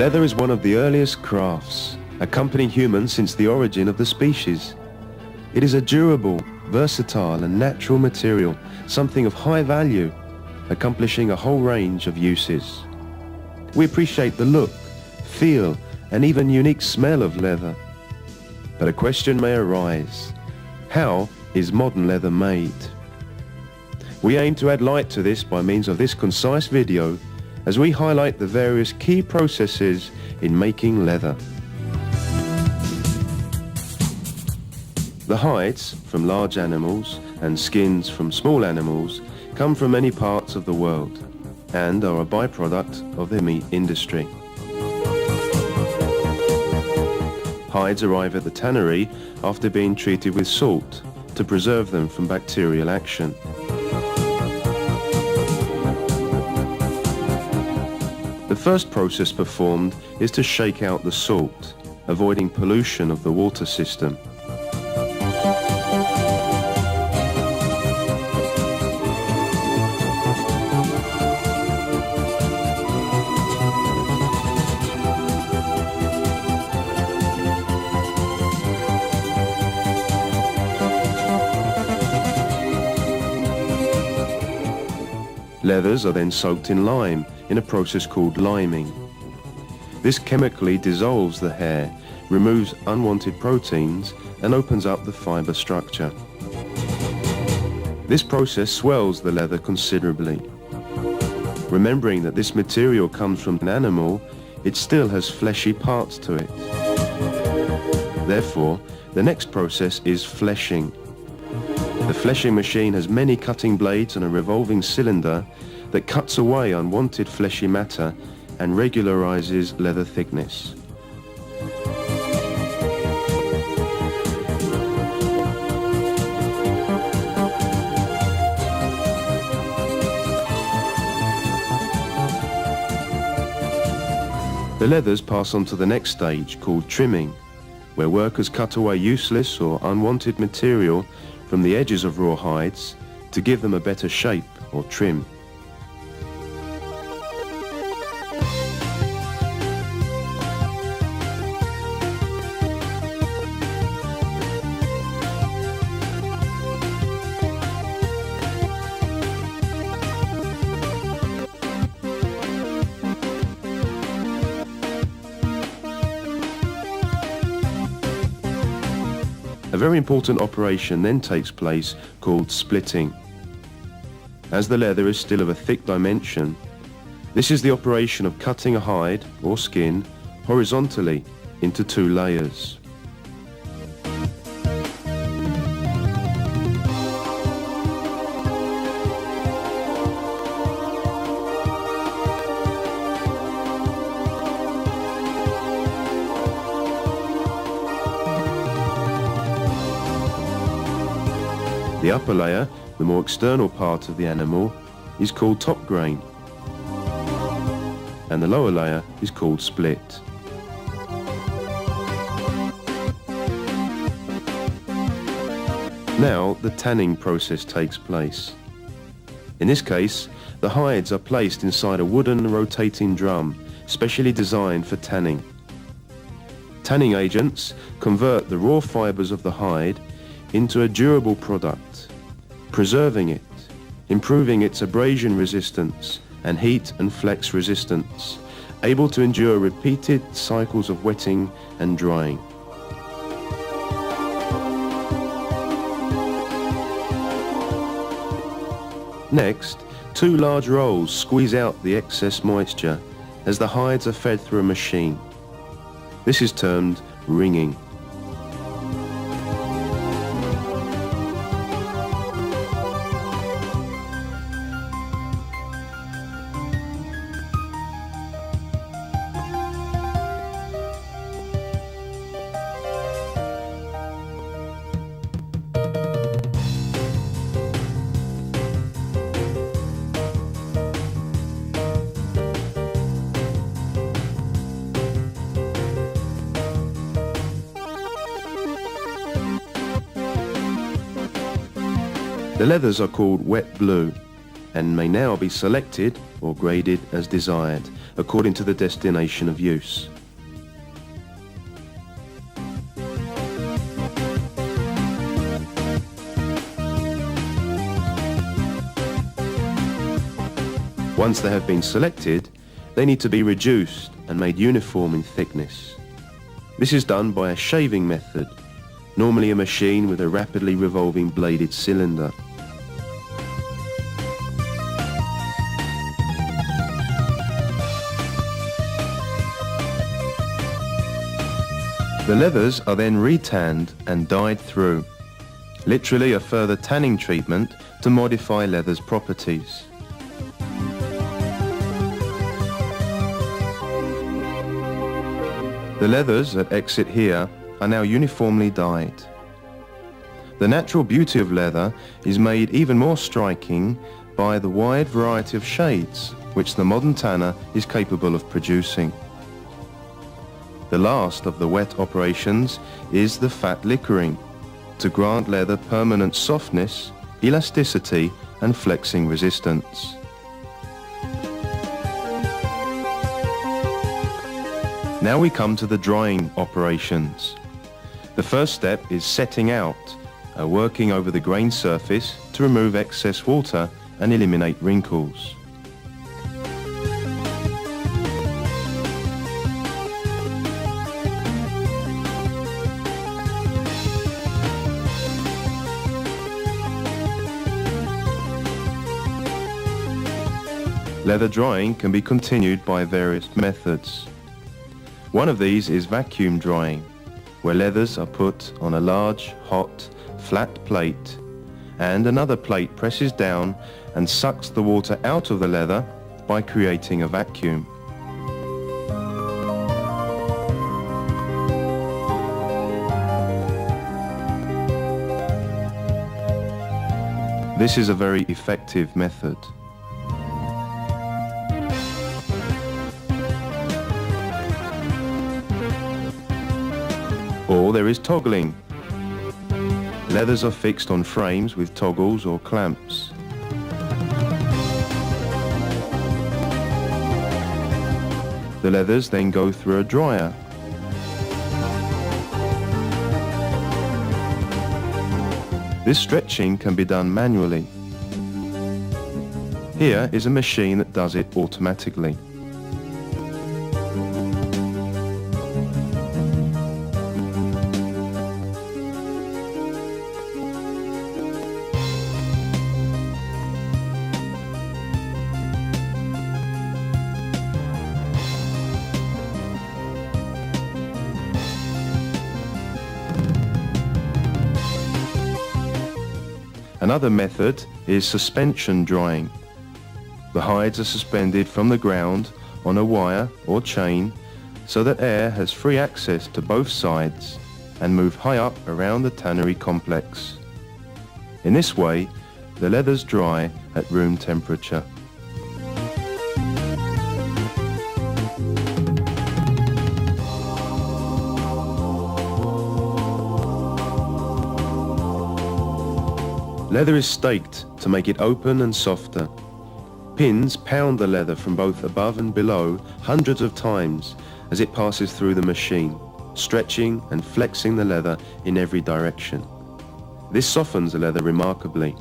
Leather is one of the earliest crafts, accompanying humans since the origin of the species. It is a durable, versatile and natural material, something of high value, accomplishing a whole range of uses. We appreciate the look, feel and even unique smell of leather. But a question may arise: how is modern leather made? We aim to add light to this by means of this concise video as we highlight the various key processes in making leather. The hides from large animals and skins from small animals come from many parts of the world and are a byproduct of the meat industry. Hides arrive at the tannery after being treated with salt to preserve them from bacterial action. The first process performed is to shake out the salt, avoiding pollution of the water system. Leathers are then soaked in lime in a process called liming. This chemically dissolves the hair, removes unwanted proteins and opens up the fibre structure. This process swells the leather considerably. Remembering that this material comes from an animal, it still has fleshy parts to it. Therefore, the next process is fleshing. The fleshing machine has many cutting blades and a revolving cylinder that cuts away unwanted fleshy matter and regularizes leather thickness. The leathers pass on to the next stage called trimming, where workers cut away useless or unwanted material from the edges of raw hides to give them a better shape or trim. A very important operation then takes place called splitting. As the leather is still of a thick dimension, this is the operation of cutting a hide or skin horizontally into two layers. The upper layer, the more external part of the animal, is called top grain, and the lower layer is called split. Now the tanning process takes place. In this case, the hides are placed inside a wooden rotating drum specially designed for tanning. Tanning agents convert the raw fibers of the hide into a durable product, preserving it, improving its abrasion resistance and heat and flex resistance, able to endure repeated cycles of wetting and drying. Next, two large rolls squeeze out the excess moisture as the hides are fed through a machine. This is termed wringing. The leathers are called wet blue and may now be selected or graded as desired according to the destination of use. Once they have been selected, they need to be reduced and made uniform in thickness. This is done by a shaving method, normally a machine with a rapidly revolving bladed cylinder. The leathers are then retanned and dyed through, literally a further tanning treatment to modify leather's properties. The leathers that exit here are now uniformly dyed. The natural beauty of leather is made even more striking by the wide variety of shades which the modern tanner is capable of producing. The last of the wet operations is the fat liquoring, to grant leather permanent softness, elasticity and flexing resistance. Now we come to the drying operations. The first step is setting out, working over the grain surface to remove excess water and eliminate wrinkles. Leather drying can be continued by various methods. One of these is vacuum drying, where leathers are put on a large, hot, flat plate, and another plate presses down and sucks the water out of the leather by creating a vacuum. This is a very effective method. Or there is toggling. Leathers are fixed on frames with toggles or clamps. The leathers then go through a dryer. This stretching can be done manually. Here is a machine that does it automatically. Another method is suspension drying. The hides are suspended from the ground on a wire or chain so that air has free access to both sides and move high up around the tannery complex. In this way, the leathers dry at room temperature. Leather is staked to make it open and softer. Pins pound the leather from both above and below hundreds of times as it passes through the machine, stretching and flexing the leather in every direction. This softens the leather remarkably.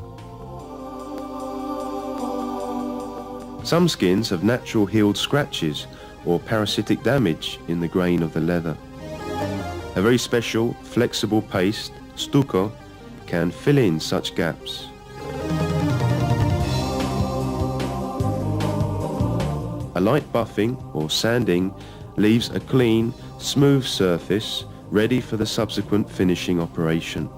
Some skins have natural healed scratches or parasitic damage in the grain of the leather. A very special, flexible paste, stucco, can fill in such gaps. A light buffing or sanding leaves a clean, smooth surface ready for the subsequent finishing operation.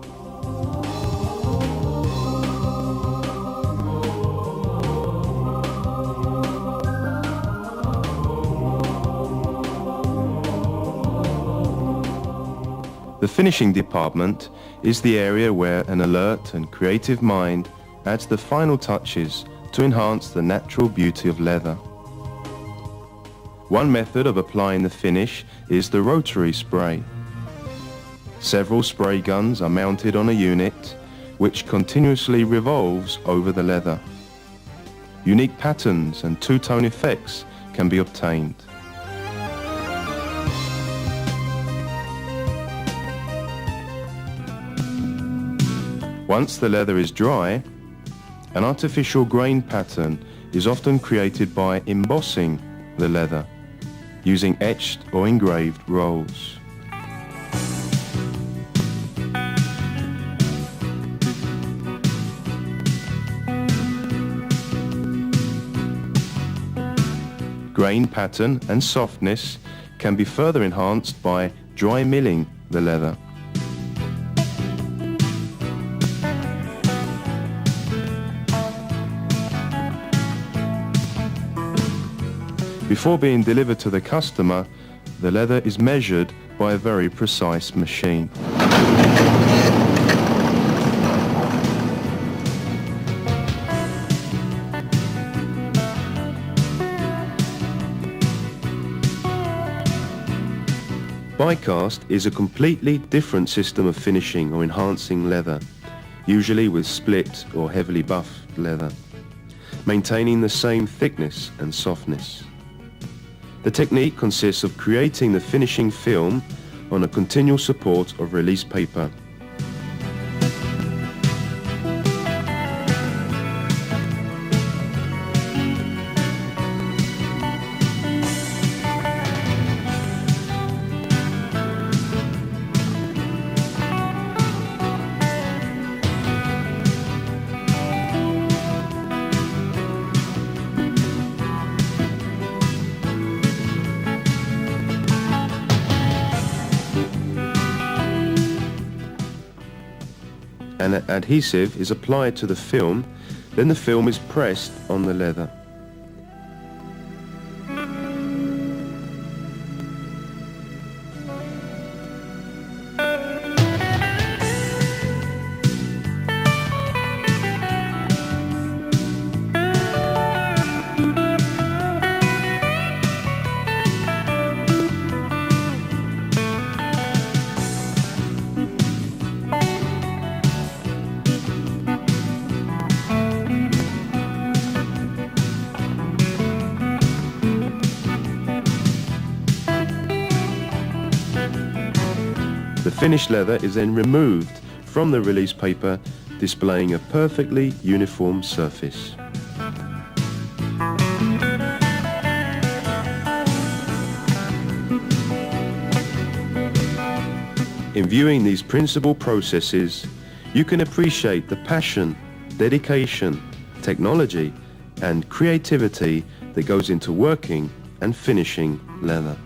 The finishing department is the area where an alert and creative mind adds the final touches to enhance the natural beauty of leather. One method of applying the finish is the rotary spray. Several spray guns are mounted on a unit which continuously revolves over the leather. Unique patterns and two-tone effects can be obtained. Once the leather is dry, an artificial grain pattern is often created by embossing the leather using etched or engraved rolls. Grain pattern and softness can be further enhanced by dry milling the leather. Before being delivered to the customer, the leather is measured by a very precise machine. Die-cast is a completely different system of finishing or enhancing leather, usually with split or heavily buffed leather, maintaining the same thickness and softness. The technique consists of creating the finishing film on a continual support of release paper. An adhesive is applied to the film, then the film is pressed on the leather. The finished leather is then removed from the release paper, displaying a perfectly uniform surface. In viewing these principal processes, you can appreciate the passion, dedication, technology, and creativity that goes into working and finishing leather.